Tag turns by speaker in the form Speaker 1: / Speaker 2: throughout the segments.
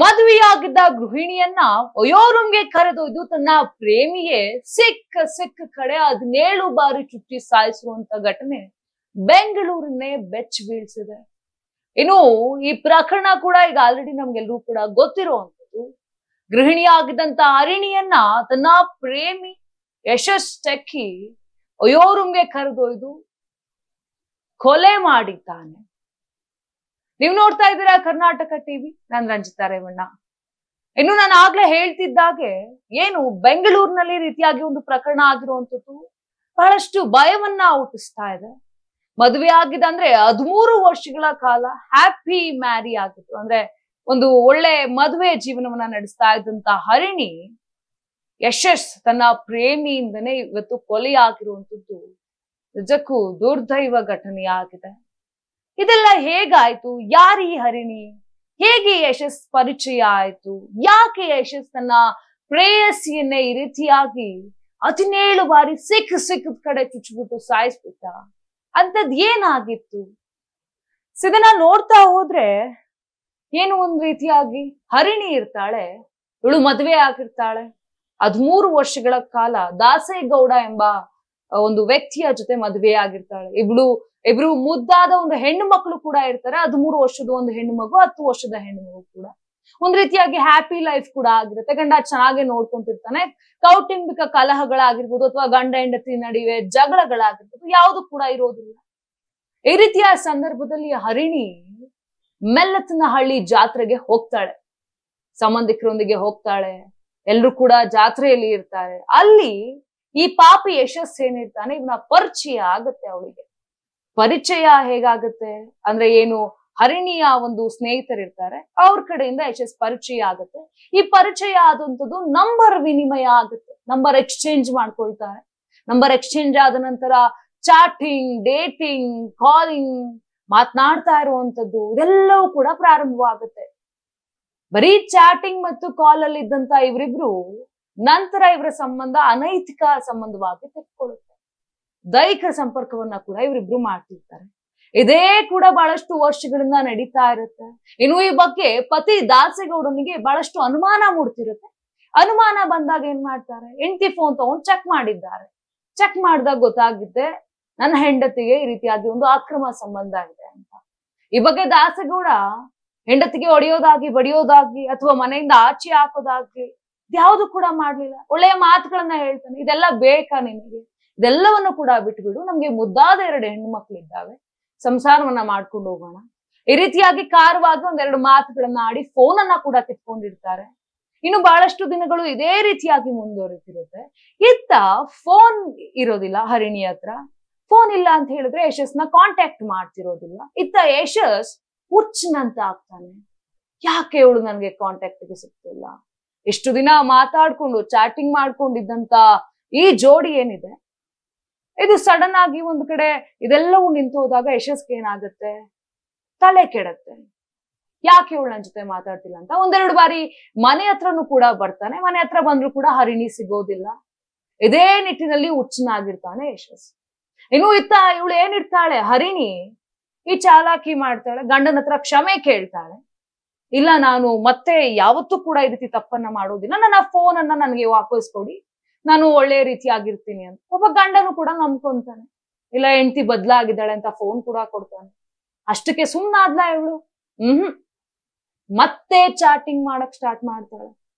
Speaker 1: ಮದುವೆಯಾಗಿದ್ದ ಗೃಹಿಣಿಯನ್ನ ಒಯೋರುಂಗೆ ಕರೆದೊಯ್ದು ತನ್ನ ಪ್ರೇಮಿಯೇ ಸಿಕ್ಕ ಕಡೆ 17 ಬಾರಿ ಚುಚ್ಚಿ ಸಾಯಿಸುವಂತ ಘಟನೆ ಬೆಂಗಳೂರನ್ನೇ ಬೆಚ್ಚ ಬೀಳ್ಸಿದೆ. ಇನ್ನು ಈ ಪ್ರಕರಣ ಕೂಡ ಈಗ ಆಲ್ರೆಡಿ ನಮ್ಗೆಲ್ರೂ ಕೂಡ ಗೊತ್ತಿರುವಂತದ್ದು. ಗೃಹಿಣಿಯಾಗಿದ್ದಂತ ಹರಿಣಿಯನ್ನ ತನ್ನ ಪ್ರೇಮಿ ಯಶಸ್ ಟೆಕ್ಕಿ ಒಯೋರುಂಗೆ ಕರೆದೊಯ್ದು ಕೊಲೆ ಮಾಡಿದ್ದಾನೆ. ನೀವು ನೋಡ್ತಾ ಇದ್ದೀರಾ ಕರ್ನಾಟಕ ಟಿವಿ. ನಾನು ರಂಜಿತಾ ರೇವಣ್ಣ. ಇನ್ನು ನಾನು ಆಗ್ಲೇ ಹೇಳ್ತಿದ್ದಾಗೆ ಏನು ಬೆಂಗಳೂರಿನಲ್ಲಿ ರೀತಿಯಾಗಿ ಒಂದು ಪ್ರಕರಣ ಆಗಿರುವಂತದ್ದು ಬಹಳಷ್ಟು ಭಯವನ್ನ ಹುಟ್ಟಿಸ್ತಾ ಇದೆ. ಮದುವೆ ಆಗಿದೆ ಅಂದ್ರೆ 13 ವರ್ಷಗಳ ಕಾಲ ಹ್ಯಾಪಿ ಮ್ಯಾರಿ ಆಗಿತ್ತು, ಅಂದ್ರೆ ಒಂದು ಒಳ್ಳೆ ಮದುವೆ ಜೀವನವನ್ನ ನಡೆಸ್ತಾ ಇದ್ದಂತ ಹರಿಣಿ ಯಶಸ್ ತನ್ನ ಪ್ರೇಮಿಯಿಂದನೇ ಇವತ್ತು ಕೊಲೆಯಾಗಿರುವಂತದ್ದು ನಿಜಕ್ಕೂ ದುರ್ದೈವ ಘಟನೆಯಾಗಿದೆ. ಇದೆಲ್ಲ ಹೇಗಾಯ್ತು? ಯಾರೀ ಹರಿಣಿ? ಹೇಗೆ ಯಶಸ್ ಪರಿಚಯ ಆಯ್ತು? ಯಾಕೆ ಯಶಸ್ ತನ್ನ ಪ್ರೇಯಸಿಯನ್ನೇ ಈ ರೀತಿಯಾಗಿ 17 ಬಾರಿ ಸಿಕ್ಕ ಕಡೆ ಚುಚ್ಚಿಬಿಟ್ಟು ಸಾಯಿಸ್ಬಿಟ್ಟ? ಅಂತದ್ ಏನಾಗಿತ್ತು? ಇದನ್ನ ನೋಡ್ತಾ ಹೋದ್ರೆ ಏನು ಒಂದ್ ರೀತಿಯಾಗಿ ಹರಿಣಿ ಇರ್ತಾಳೆ, ಇವಳು ಮದುವೆ ಆಗಿರ್ತಾಳೆ, 13 ವರ್ಷಗಳ ಕಾಲ ದಾಸೇಗೌಡ ಎಂಬ ಒಂದು ವ್ಯಕ್ತಿಯ ಜೊತೆ ಮದುವೆ ಆಗಿರ್ತಾಳೆ. ಇಬ್ರು ಮುದ್ದಾದ ಒಂದು ಹೆಣ್ಣು ಮಕ್ಕಳು ಕೂಡ ಇರ್ತಾರೆ. 13 ವರ್ಷದ ಒಂದು ಹೆಣ್ಣು ಮಗು, 10 ವರ್ಷದ ಹೆಣ್ಣು ಮಗು ಕೂಡ. ಒಂದ್ ರೀತಿಯಾಗಿ ಹ್ಯಾಪಿ ಲೈಫ್ ಕೂಡ ಆಗಿರುತ್ತೆ. ಗಂಡ ಚೆನ್ನಾಗಿ ನೋಡ್ಕೊಂತಿರ್ತಾನೆ. ಕೌಟುಂಬಿಕ ಕಲಹಗಳಾಗಿರ್ಬೋದು ಅಥವಾ ಗಂಡ ಹೆಂಡತಿ ನಡುವೆ ಜಗಳಗಳಾಗಿರ್ಬೋದು ಯಾವುದು ಕೂಡ ಇರೋದಿಲ್ಲ. ಈ ರೀತಿಯ ಸಂದರ್ಭದಲ್ಲಿ ಹರಿಣಿ ಮೆಲ್ಲತನಹಳ್ಳಿ ಜಾತ್ರೆಗೆ ಹೋಗ್ತಾಳೆ, ಸಂಬಂಧಿಕರೊಂದಿಗೆ ಹೋಗ್ತಾಳೆ. ಎಲ್ರು ಕೂಡ ಜಾತ್ರೆಯಲ್ಲಿ ಇರ್ತಾರೆ. ಅಲ್ಲಿ ಈ ಪಾಪಿ ಯಶಸ್ ಏನಿರ್ತಾನೆ ಇವನ ಪರಿಚಯ ಆಗುತ್ತೆ ಅವಳಿಗೆ. ಪರಿಚಯ ಹೇಗಾಗುತ್ತೆ ಅಂದ್ರೆ ಏನು, ಹರಿಣಿಯ ಒಂದು ಸ್ನೇಹಿತರಿರ್ತಾರೆ, ಅವ್ರ ಕಡೆಯಿಂದ ಯಶಸ್ ಪರಿಚಯ ಆಗುತ್ತೆ. ಈ ಪರಿಚಯ ಆದಂತದ್ದು ನಂಬರ್ ವಿನಿಮಯ ಆಗುತ್ತೆ. ನಂಬರ್ ಎಕ್ಸ್ಚೇಂಜ್ ಮಾಡ್ಕೊಳ್ತಾರೆ. ನಂಬರ್ ಎಕ್ಸ್ಚೇಂಜ್ ಆದ ನಂತರ ಚಾಟಿಂಗ್, ಡೇಟಿಂಗ್, ಕಾಲಿಂಗ್, ಮಾತನಾಡ್ತಾ ಇರುವಂತದ್ದು ಇದೆಲ್ಲವೂ ಕೂಡ ಪ್ರಾರಂಭವಾಗುತ್ತೆ. ಬರೀ ಚಾಟಿಂಗ್ ಮತ್ತು ಕಾಲ್ ಅಲ್ಲಿ ಇದ್ದಂತ ಇವರಿಬ್ರು ನಂತರ ಇವರ ಸಂಬಂಧ ಅನೈತಿಕ ಸಂಬಂಧವಾಗಿ ತೆಗೆದುಕೊಳ್ಳುತ್ತೆ. ದೈಹಿಕ ಸಂಪರ್ಕವನ್ನ ಕೂಡ ಇವರಿಬ್ರು ಮಾಡ್ತಿರ್ತಾರೆ. ಇದೇ ಕೂಡ ಬಹಳಷ್ಟು ವರ್ಷಗಳಿಂದ ನಡೀತಾ ಇರುತ್ತೆ. ಇನ್ನು ಈ ಬಗ್ಗೆ ಪತಿ ದಾಸೇಗೌಡನಿಗೆ ಬಹಳಷ್ಟು ಅನುಮಾನ ಮೂಡ್ತಿರುತ್ತೆ. ಅನುಮಾನ ಬಂದಾಗ ಏನ್ ಮಾಡ್ತಾರೆ, ಹೆಂಡತಿ ಫೋನ್ ತಗೊಂಡು ಚೆಕ್ ಮಾಡಿದ್ದಾರೆ. ಚೆಕ್ ಮಾಡಿದಾಗ ಗೊತ್ತಾಗಿದ್ದೆ ನನ್ನ ಹೆಂಡತಿಗೆ ಈ ರೀತಿಯಾಗಿ ಒಂದು ಅಕ್ರಮ ಸಂಬಂಧ ಇದೆ ಅಂತ. ಈ ಬಗ್ಗೆ ದಾಸೇಗೌಡ ಹೆಂಡತಿಗೆ ಹೊಡೆಯೋದಾಗಿ, ಬಡಿಯೋದಾಗಿ ಅಥವಾ ಮನೆಯಿಂದ ಆಚೆ ಹಾಕೋದಾಗ್ಲಿ ಯಾವುದು ಕೂಡ ಮಾಡ್ಲಿಲ್ಲ. ಒಳ್ಳೆಯ ಮಾತುಗಳನ್ನ ಹೇಳ್ತಾನೆ. ಇದೆಲ್ಲ ಬೇಕಾ ನಿನಗೆ? ಇದೆಲ್ಲವನ್ನು ಕೂಡ ಬಿಟ್ಬಿಡು, ನಮ್ಗೆ ಮುದ್ದಾದ 2 ಹೆಣ್ಣು ಮಕ್ಳಿದ್ದಾವೆ, ಸಂಸಾರವನ್ನ ಮಾಡ್ಕೊಂಡು ಹೋಗೋಣ. ಈ ರೀತಿಯಾಗಿ ಕಾರವಾಗಿ 1-2 ಮಾತುಗಳನ್ನ ಆಡಿ ಫೋನ್ ಅನ್ನ ಕೂಡ ಕಿತ್ಕೊಂಡಿರ್ತಾರೆ. ಇನ್ನು ಬಹಳಷ್ಟು ದಿನಗಳು ಇದೇ ರೀತಿಯಾಗಿ ಮುಂದುವರಿತಿರುತ್ತೆ. ಇತ್ತ ಫೋನ್ ಇರೋದಿಲ್ಲ ಹರಿಣಿ ಹತ್ರ. ಫೋನ್ ಇಲ್ಲ ಅಂತ ಹೇಳಿದ್ರೆ ಯಶಸ್ನ ಕಾಂಟ್ಯಾಕ್ಟ್ ಮಾಡ್ತಿರೋದಿಲ್ಲ. ಇತ್ತ ಯಶಸ್ ಹುಚ್ಚನಂತ ಆಗ್ತಾನೆ. ಯಾಕೆ ಇವಳು ನನ್ಗೆ ಕಾಂಟ್ಯಾಕ್ಟ್ಗೆ ಸಿಗ್ತಿಲ್ಲ? ಎಷ್ಟು ದಿನ ಮಾತಾಡ್ಕೊಂಡು ಚಾಟಿಂಗ್ ಮಾಡ್ಕೊಂಡಿದ್ದಂತ ಈ ಜೋಡಿ ಏನಿದೆ, ಇದು ಸಡನ್ ಆಗಿ ಒಂದು ಕಡೆ ಇದೆಲ್ಲವೂ ನಿಂತು ಹೋದಾಗ ಯಶಸ್ಗೆ ಏನಾಗುತ್ತೆ, ತಲೆ ಕೆಡತ್ತೆ. ಯಾಕೆ ಇವಳು ನನ್ನ ಜೊತೆ ಮಾತಾಡ್ತಿಲ್ಲ ಅಂತ 1-2 ಬಾರಿ ಮನೆ ಹತ್ರನೂ ಕೂಡ ಬರ್ತಾನೆ. ಮನೆ ಹತ್ರ ಬಂದ್ರು ಕೂಡ ಹರಿಣಿ ಸಿಗೋದಿಲ್ಲ. ಇದೇ ನಿಟ್ಟಿನಲ್ಲಿ ಹುಚ್ಚನಾಗಿರ್ತಾನೆ ಯಶಸ್. ಇನ್ನು ಇತ್ತ ಇವಳು ಏನಿರ್ತಾಳೆ ಹರಿಣಿ, ಈ ಚಾಲಾಕಿ ಮಾಡ್ತಾಳೆ, ಗಂಡನ ಹತ್ರ ಕ್ಷಮೆ ಕೇಳ್ತಾಳೆ. ಇಲ್ಲ, ನಾನು ಮತ್ತೆ ಯಾವತ್ತೂ ಕೂಡ ಈ ರೀತಿ ತಪ್ಪನ್ನ ಮಾಡೋದಿಲ್ಲ, ನನ್ನ ಫೋನ್ ಅನ್ನ ನನಗೆ ವಾಪಸ್ಕೊಡಿ, ನಾನು ಒಳ್ಳೆ ರೀತಿಯಾಗಿರ್ತೀನಿ ಅಂತ. ಒಬ್ಬ ಗಂಡನು ಕೂಡ ನಂಬ್ಕೊಂತಾನೆ. ಇಲ್ಲ, ಹೆಂಡತಿ ಬದ್ಲಾಗಿದ್ದಾಳೆ ಅಂತ ಫೋನ್ ಕೂಡ ಕೊಡ್ತಾನೆ. ಅಷ್ಟಕ್ಕೆ ಸುಮ್ಮನಾದ್ಲ ಇವಳು. ಮತ್ತೆ ಚಾಟಿಂಗ್ ಮಾಡಕ್ ಸ್ಟಾರ್ಟ್ ಮಾಡ್ತಾಳೆ.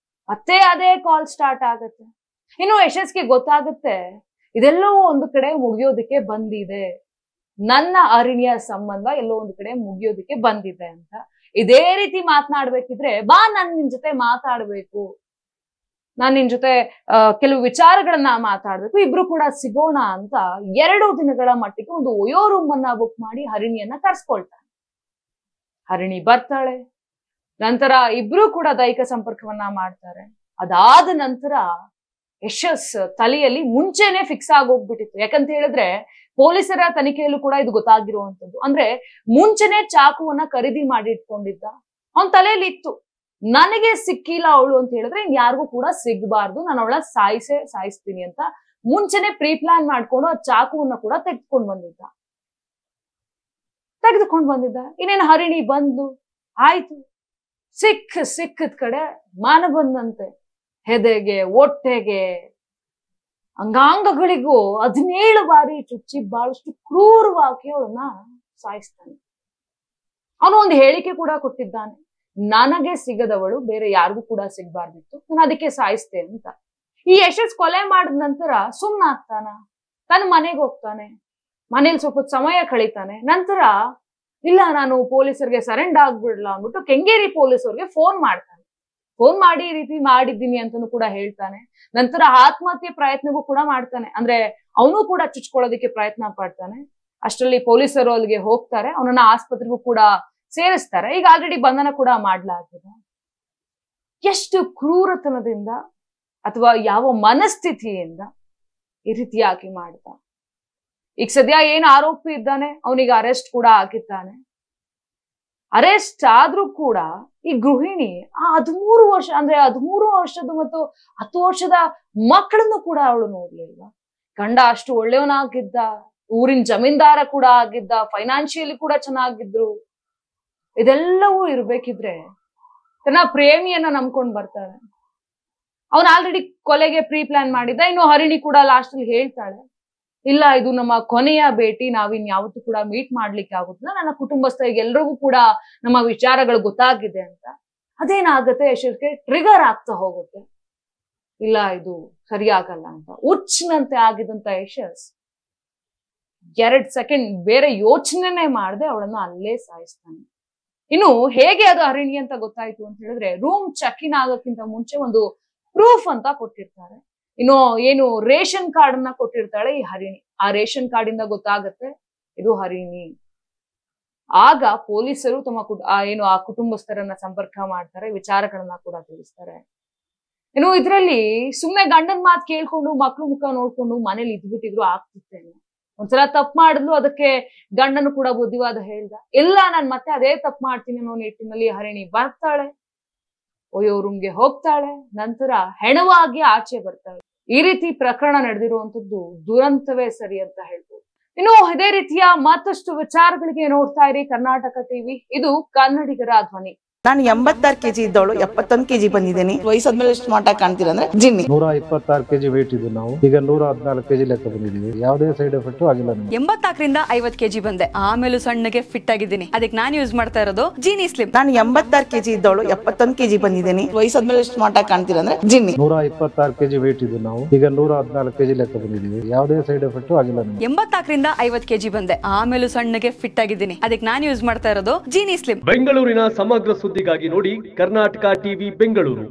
Speaker 1: ಮತ್ತೆ ಅದೇ ಕಾಲ್ ಸ್ಟಾರ್ಟ್ ಆಗತ್ತೆ. ಇನ್ನು ಯಶಸ್ಗೆ ಗೊತ್ತಾಗುತ್ತೆ ಇದೆಲ್ಲವೂ ಒಂದು ಕಡೆ ಮುಗಿಯೋದಕ್ಕೆ ಬಂದಿದೆ, ನನ್ನ ಅರಿಣಿಯ ಸಂಬಂಧ ಎಲ್ಲೋ ಒಂದು ಕಡೆ ಮುಗಿಯೋದಕ್ಕೆ ಬಂದಿದೆ ಅಂತ. ಇದೇ ರೀತಿ ಮಾತನಾಡ್ಬೇಕಿದ್ರೆ ಬಾ, ನಾನ್ ನಿನ್ ಜೊತೆ ಮಾತಾಡ್ಬೇಕು, ನಾನ್ ನಿನ್ ಜೊತೆ ಕೆಲವು ವಿಚಾರಗಳನ್ನ ಮಾತಾಡ್ಬೇಕು, ಇಬ್ರು ಕೂಡ ಸಿಗೋಣ ಅಂತ 2 ದಿನಗಳ ಮಟ್ಟಿಗೆ ಒಂದು ಒಯೋ ರೂಮ್ ಅನ್ನ ಬುಕ್ ಮಾಡಿ ಹರಿಣಿಯನ್ನ ಕರ್ಸ್ಕೊಳ್ತಾನೆ. ಹರಿಣಿ ಬರ್ತಾಳೆ. ನಂತರ ಇಬ್ರು ಕೂಡ ದೈಹಿಕ ಸಂಪರ್ಕವನ್ನ ಮಾಡ್ತಾರೆ. ಅದಾದ ನಂತರ ಯಶಸ್ ತಲೆಯಲ್ಲಿ ಮುಂಚೆನೆ ಫಿಕ್ಸ್ ಆಗೋಗ್ಬಿಟ್ಟಿತ್ತು. ಯಾಕಂತ ಹೇಳಿದ್ರೆ ಪೊಲೀಸರ ತನಿಖೆಯಲ್ಲೂ ಕೂಡ ಇದು ಗೊತ್ತಾಗಿರುವಂತದ್ದು. ಅಂದ್ರೆ ಮುಂಚೆನೆ ಚಾಕುವನ್ನ ಖರೀದಿ ಮಾಡಿ ಇಟ್ಕೊಂಡಿದ್ದ. ಅವನ್ ತಲೆಯಲ್ಲಿ ಇತ್ತು, ನನಗೆ ಸಿಕ್ಕಿಲ್ಲ ಅವಳು ಅಂತ ಹೇಳಿದ್ರೆ ಇನ್ಯಾರಿಗೂ ಕೂಡ ಸಿಗ್ಬಾರ್ದು, ನಾನು ಅವಳ ಸಾಯಿಸ್ತೀನಿ ಅಂತ ಮುಂಚೆನೆ ಪ್ರೀ ಪ್ಲಾನ್ ಮಾಡ್ಕೊಂಡು ಆ ಚಾಕುವನ್ನ ಕೂಡ ತೆಗೆದುಕೊಂಡು ಬಂದಿದ್ದ. ಇನ್ನೇನು ಹರಿಣಿ ಬಂದ್ಲು, ಆಯ್ತು ಸಿಕ್ಕದ ಕಡೆ ಮಾನ ಬಂದಂತೆ. ಹೆದೆಗೆ, ಹೊಟ್ಟೆಗೆ, ಅಂಗಾಂಗಗಳಿಗೂ 17 ಬಾರಿ ಚುಚ್ಚಿ ಬಹಳಷ್ಟು ಕ್ರೂರವಾಗಿ ಅವಳನ್ನ ಸಾಯಿಸ್ತಾನೆ. ಅವನು ಒಂದು ಹೇಳಿಕೆ ಕೂಡ ಕೊಟ್ಟಿದ್ದಾನೆ, ನನಗೆ ಸಿಗದವಳು ಬೇರೆ ಯಾರಿಗೂ ಕೂಡ ಸಿಗ್ಬಾರ್ದಿತ್ತು, ನಾನು ಅದಕ್ಕೆ ಸಾಯಿಸ್ತೆ ಅಂತ. ಈ ಯಶಸ್ ಕೊಲೆ ಮಾಡಿದ ನಂತರ ಸುಮ್ಮನಾಗ್ತಾನ, ತನ್ನ ಮನೆಗೆ ಹೋಗ್ತಾನೆ, ಮನೇಲಿ ಸ್ವಲ್ಪ ಸಮಯ ಕಳೀತಾನೆ. ನಂತರ ಇಲ್ಲ, ನಾನು ಪೊಲೀಸರಿಗೆ ಸರೆಂಡರ್ ಆಗ್ಬಿಡ್ಲಾ ಅಂದ್ಬಿಟ್ಟು ಕೆಂಗೇರಿ ಪೊಲೀಸರಿಗೆ ಫೋನ್ ಮಾಡ್ತಾನೆ. ಫೋನ್ ಮಾಡಿ ಈ ರೀತಿ ಮಾಡಿದ್ದೀನಿ ಅಂತಾನು ಕೂಡ ಹೇಳ್ತಾನೆ. ನಂತರ ಆತ್ಮಹತ್ಯೆ ಪ್ರಯತ್ನವೂ ಕೂಡ ಮಾಡ್ತಾನೆ. ಅಂದ್ರೆ ಅವನು ಕೂಡ ಚುಚ್ಕೊಳ್ಳೋದಕ್ಕೆ ಪ್ರಯತ್ನ ಪಡ್ತಾನೆ. ಅಷ್ಟರಲ್ಲಿ ಪೊಲೀಸರು ಅಲ್ಲಿಗೆ ಹೋಗ್ತಾರೆ, ಅವನನ್ನ ಆಸ್ಪತ್ರೆಗೂ ಕೂಡ ಸೇರಿಸ್ತಾರೆ. ಈಗ ಆಲ್ರೆಡಿ ಬಂಧನ ಕೂಡ ಮಾಡ್ಲಾಗಿದೆ. ಎಷ್ಟು ಕ್ರೂರತನದಿಂದ ಅಥವಾ ಯಾವ ಮನಸ್ಥಿತಿಯಿಂದ ಈ ರೀತಿಯಾಗಿ ಮಾಡ್ತಾ. ಈಗ ಸದ್ಯ ಏನು ಆರೋಪಿ ಇದ್ದಾನೆ ಅವನಿಗೆ ಅರೆಸ್ಟ್ ಕೂಡ ಆಗಿದ್ದಾನೆ. ಅರೆಸ್ಟ್ ಆದ್ರೂ ಕೂಡ ಈ ಗೃಹಿಣಿ ಆ 13 ವರ್ಷ ಅಂದ್ರೆ 13 ವರ್ಷದ ಮತ್ತು 10 ವರ್ಷದ ಮಕ್ಕಳನ್ನು ಕೂಡ ಅವಳು ನೋಡ್ಲಿಲ್ಲ. ಗಂಡ ಅಷ್ಟು ಒಳ್ಳೆಯವನಾಗಿದ್ದ, ಊರಿನ ಜಮೀನ್ದಾರ ಕೂಡ ಆಗಿದ್ದ, ಫೈನಾನ್ಷಿಯಲಿ ಕೂಡ ಚೆನ್ನಾಗಿದ್ರು. ಇದೆಲ್ಲವೂ ಇರ್ಬೇಕಿದ್ರೆ ತನ್ನ ಪ್ರೇಮಿಯನ್ನ ನಂಬ್ಕೊಂಡ್ ಬರ್ತಾಳೆ. ಅವನ್ ಆಲ್ರೆಡಿ ಕೊಲೆಗೆ ಪ್ರೀ ಪ್ಲಾನ್ ಮಾಡಿದ್ದ. ಇನ್ನು ಹರಿಣಿ ಕೂಡ ಲಾಸ್ಟ್ ಅಲ್ಲಿ ಹೇಳ್ತಾಳೆ, ಇಲ್ಲ ಇದು ನಮ್ಮ ಕೊನೆಯ ಭೇಟಿ, ನಾವಿನ್ ಯಾವತ್ತೂ ಕೂಡ ಮೀಟ್ ಮಾಡ್ಲಿಕ್ಕೆ ಆಗುತ್ತಿಲ್ಲ, ನನ್ನ ಕುಟುಂಬಸ್ಥರಿಗೆ ಎಲ್ರಿಗೂ ಕೂಡ ನಮ್ಮ ವಿಚಾರಗಳು ಗೊತ್ತಾಗಿದೆ ಅಂತ. ಅದೇನಾಗತ್ತೆ, ಯಶಸ್ಗೆ ಟ್ರಿಗರ್ ಆಗ್ತಾ ಹೋಗುತ್ತೆ, ಇಲ್ಲ ಇದು ಸರಿಯಾಗಲ್ಲ ಅಂತ. ಹುಚ್ಚಿನಂತೆ ಆಗಿದಂತ ಯಶಸ್ 2 ಸೆಕೆಂಡ್ ಬೇರೆ ಯೋಚನೆನೇ ಮಾಡದೆ ಅವಳನ್ನ ಅಲ್ಲೇ ಸಾಯಿಸ್ತಾನೆ. ಇನ್ನು ಹೇಗೆ ಅದು ಹರಿಣಿ ಅಂತ ಗೊತ್ತಾಯ್ತು ಅಂತ ಹೇಳಿದ್ರೆ, ರೂಮ್ ಚೆಕ್ ಇನ್ ಆಗೋಕ್ಕಿಂತ ಮುಂಚೆ ಒಂದು ಪ್ರೂಫ್ ಅಂತ ಕೊಟ್ಟಿರ್ತಾರೆ. ಇನ್ನು ಏನು ರೇಷನ್ ಕಾರ್ಡ್ ಅನ್ನ ಕೊಟ್ಟಿರ್ತಾಳೆ ಈ ಹರಿಣಿ. ಆ ರೇಷನ್ ಕಾರ್ಡ್ ಇಂದ ಗೊತ್ತಾಗತ್ತೆ ಇದು ಹರಿಣಿ. ಆಗ ಪೊಲೀಸರು ತಮ್ಮ ಆ ಕುಟುಂಬಸ್ಥರನ್ನ ಸಂಪರ್ಕ ಮಾಡ್ತಾರೆ, ವಿಚಾರಗಳನ್ನ ಕೂಡ ತಿಳಿಸ್ತಾರೆ. ಇನ್ನು ಇದ್ರಲ್ಲಿ ಸುಮ್ನೆ ಗಂಡನ್ ಮಾತು ಕೇಳ್ಕೊಂಡು ಮಕ್ಳು ಮುಖ ನೋಡ್ಕೊಂಡು ಮನೇಲಿ ಇದ್ಬಿಟ್ಟಿದ್ರು ಆಗ್ತಿತ್ತೇನೆ. ಒಂದ್ಸಲ ತಪ್ಪು ಮಾಡಿದ್ಲು, ಅದಕ್ಕೆ ಗಂಡನು ಕೂಡ ಬುದ್ಧಿವಾದ ಹೇಳ್ದ. ಇಲ್ಲ, ನಾನ್ ಮತ್ತೆ ಅದೇ ತಪ್ಪು ಮಾಡ್ತೀನಿ ಅನ್ನೋ ನಿಟ್ಟಿನಲ್ಲಿ ಹರಿಣಿ ಬರ್ತಾಳೆ, ಒಯ್ಯೋ ರೂಮ್ಗೆ ಹೋಗ್ತಾಳೆ, ನಂತರ ಹೆಣವಾಗಿ ಆಚೆ ಬರ್ತಾಳೆ. ಈ ರೀತಿ ಪ್ರಕರಣ ನಡೆದಿರುವಂತದ್ದು ದುರಂತವೇ ಸರಿ ಅಂತ ಹೇಳ್ಬೋದು. ಇನ್ನು ಇದೇ ರೀತಿಯ ಮತ್ತಷ್ಟು ವಿಚಾರಗಳಿಗೆ ನೋಡ್ತಾ ಇರಿ ಕರ್ನಾಟಕ ಟಿವಿ. ಇದು ಕನ್ನಡಿಗರ ಧ್ವನಿ.
Speaker 2: ನಾನು 86 kg ಇದ್ದವಳು 71 kg ಬಂದಿದ್ದೀನಿ. ವಯಸ್ಸಾದ್ಮೇಲೆ ಸ್ಮಾರ್ಟ್ ಆಗಿ ಕಾಣ್ತೀರಾ ಅಂದ್ರೆ ಜಿನ್ನಿ.
Speaker 3: 126 kg ವೇಟ್ ಇದ್ದು ನಾವು ಈಗ 114 kg ಲೆಕ್ಕ ಬಂದಿದ್ದೀವಿ. ಯಾವುದೇ ಸೈಡ್ ಎಫೆಕ್ಟ್ ಆಗಿಲ್ಲ.
Speaker 4: 84ರಿಂದ 50 kg ಬಂದೆ, ಆಮೇಲೆ ಸಣ್ಣಗೆ ಫಿಟ್ ಆಗಿದ್ದೀನಿ. ಅದಕ್ಕೆ ನಾನು ಯೂಸ್ ಮಾಡ್ತಾ ಇರೋದು ಜೀನಿ ಸ್ಲಿಮ್.
Speaker 2: ನಾನು 86 kg ಇದ್ದವಳು 71 kg ಬಂದಿದ್ದೀನಿ. ವಯಸ್ಸಾದ್ಮೇಲೆ ಸ್ಮಾರ್ಟ್ ಆಗಿ ಕಾಣ್ತೀರಾ ಅಂದ್ರೆ ಜಿನ್ನಿ.
Speaker 3: 126 kg ವೇಟ್ ಇದ್ದು ನಾವು ಈಗ 114 kg ಲೆಕ್ಕ ಬಂದಿದ್ದೀವಿ. ಯಾವುದೇ ಸೈಡ್ ಎಫೆಕ್ಟ್ ಆಗಿಲ್ಲ.
Speaker 4: 84ರಿಂದ 50 kg ಬಂದೆ, ಆಮೇಲೆ ಸಣ್ಣಗೆ ಫಿಟ್ ಆಗಿದ್ದೀನಿ. ಅದಕ್ಕೆ ನಾನು ಯೂಸ್ ಮಾಡ್ತಾ ಇರೋದು ಜೀನಿ ಸ್ಲಿಮ್.
Speaker 5: ಬೆಂಗಳೂರಿನ ಸಮಗ್ರ ಸುದ್ದಿಗಾಗಿ ನೋಡಿ ಕರ್ನಾಟಕ ಟಿವಿ ಬೆಂಗಳೂರು.